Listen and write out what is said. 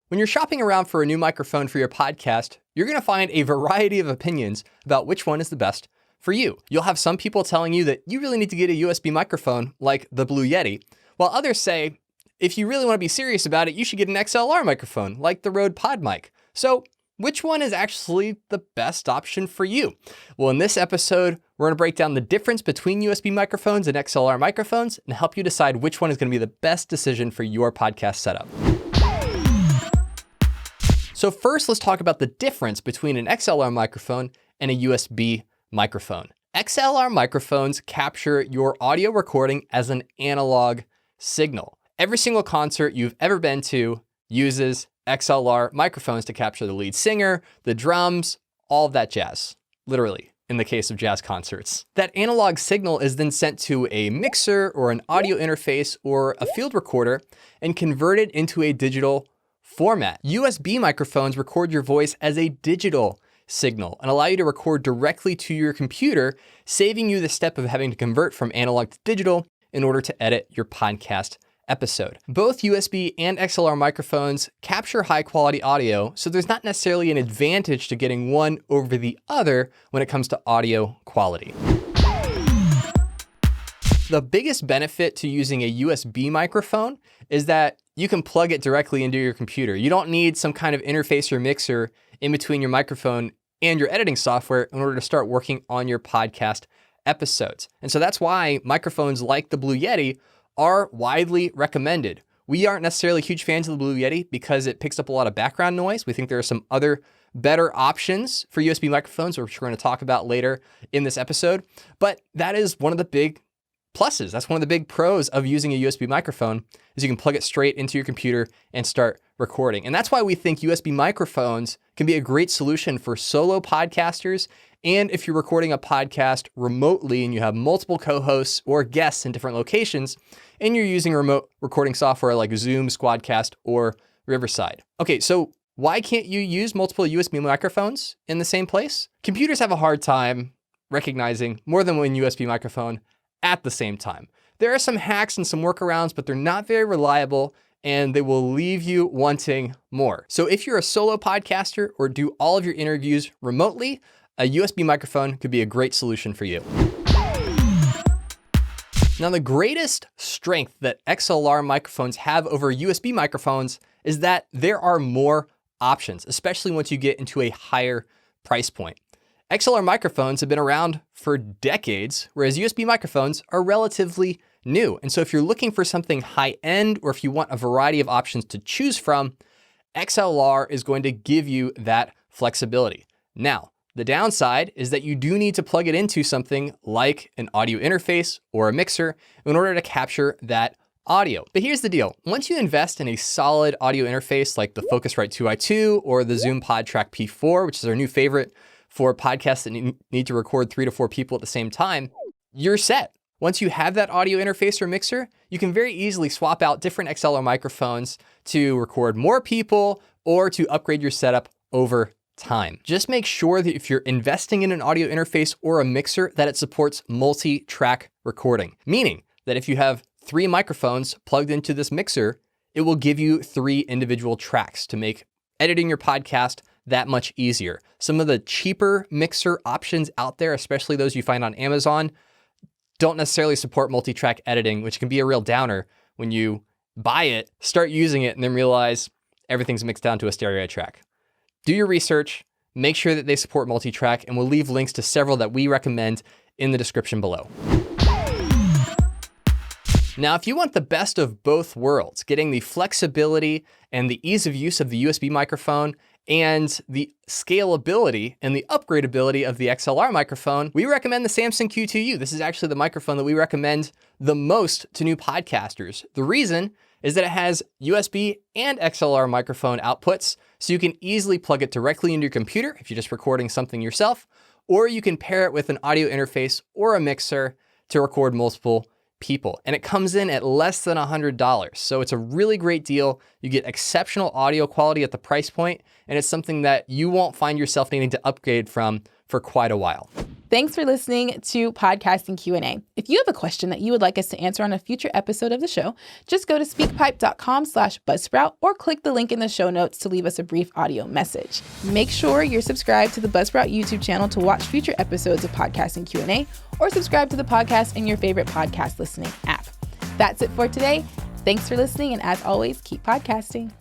When you're shopping around for a new microphone for your podcast, you're going to find a variety of opinions about which one is the best for you. You'll have some people telling you that you really need to get a USB microphone like the Blue Yeti, while others say, if you really want to be serious about it, you should get an XLR microphone like the Rode PodMic. So which one is actually the best option for you? Well, in this episode, we're going to break down the difference between USB microphones and XLR microphones and help you decide which one is going to be the best decision for your podcast setup. So first, let's talk about the difference between an XLR microphone and a USB microphone. XLR microphones capture your audio recording as an analog signal. Every single concert you've ever been to uses XLR microphones to capture the lead singer, the drums, all of that jazz, literally, in the case of jazz concerts. That analog signal is then sent to a mixer or an audio interface or a field recorder and converted into a digital format. USB microphones record your voice as a digital signal and allow you to record directly to your computer, saving you the step of having to convert from analog to digital in order to edit your podcast episode. Both USB and XLR microphones capture high quality audio, so there's not necessarily an advantage to getting one over the other when it comes to audio quality. The biggest benefit to using a USB microphone is that you can plug it directly into your computer. You don't need some kind of interface or mixer in between your microphone and your editing software in order to start working on your podcast episodes. And so that's why microphones like the Blue Yeti are widely recommended. We aren't necessarily huge fans of the Blue Yeti because it picks up a lot of background noise. We think there are some other better options for USB microphones, which we're going to talk about later in this episode. But that is one of the big pluses. That's one of the big pros of using a USB microphone is you can plug it straight into your computer and start recording. And that's why we think USB microphones can be a great solution for solo podcasters. And if you're recording a podcast remotely and you have multiple co-hosts or guests in different locations, and you're using remote recording software like Zoom, Squadcast, or Riverside. Okay, so why can't you use multiple USB microphones in the same place? Computers have a hard time recognizing more than one USB microphone at the same time. There are some hacks and some workarounds, but they're not very reliable and they will leave you wanting more. So if you're a solo podcaster or do all of your interviews remotely, a USB microphone could be a great solution for you. Now, the greatest strength that XLR microphones have over USB microphones is that there are more options, especially once you get into a higher price point. XLR microphones have been around for decades, whereas USB microphones are relatively new. And so if you're looking for something high-end or if you want a variety of options to choose from, XLR is going to give you that flexibility. Now, the downside is that you do need to plug it into something like an audio interface or a mixer in order to capture that audio. But here's the deal. Once you invest in a solid audio interface like the Focusrite 2i2 or the Zoom PodTrack P4, which is our new favorite for podcasts that need to record 3 to 4 people at the same time, you're set. Once you have that audio interface or mixer, you can very easily swap out different XLR microphones to record more people or to upgrade your setup over time. Just make sure that if you're investing in an audio interface or a mixer, that it supports multi-track recording, meaning that if you have 3 microphones plugged into this mixer, it will give you 3 individual tracks to make editing your podcast that much easier. Some of the cheaper mixer options out there, especially those you find on Amazon, don't necessarily support multi-track editing, which can be a real downer when you buy it, start using it, and then realize everything's mixed down to a stereo track. Do your research, make sure that they support multi-track, and we'll leave links to several that we recommend in the description below. Now, if you want the best of both worlds, getting the flexibility and the ease of use of the USB microphone and the scalability and the upgradability of the XLR microphone, we recommend the Samson Q2U. This is actually the microphone that we recommend the most to new podcasters. The reason is that it has USB and XLR microphone outputs, so you can easily plug it directly into your computer if you're just recording something yourself, or you can pair it with an audio interface or a mixer to record multiple people. And it comes in at less than $100. So it's a really great deal. You get exceptional audio quality at the price point, and it's something that you won't find yourself needing to upgrade from for quite a while. Thanks for listening to Podcasting Q&A. If you have a question that you would like us to answer on a future episode of the show, just go to speakpipe.com/Buzzsprout or click the link in the show notes to leave us a brief audio message. Make sure you're subscribed to the Buzzsprout YouTube channel to watch future episodes of Podcasting Q&A, or subscribe to the podcast in your favorite podcast listening app. That's it for today. Thanks for listening, and as always, keep podcasting.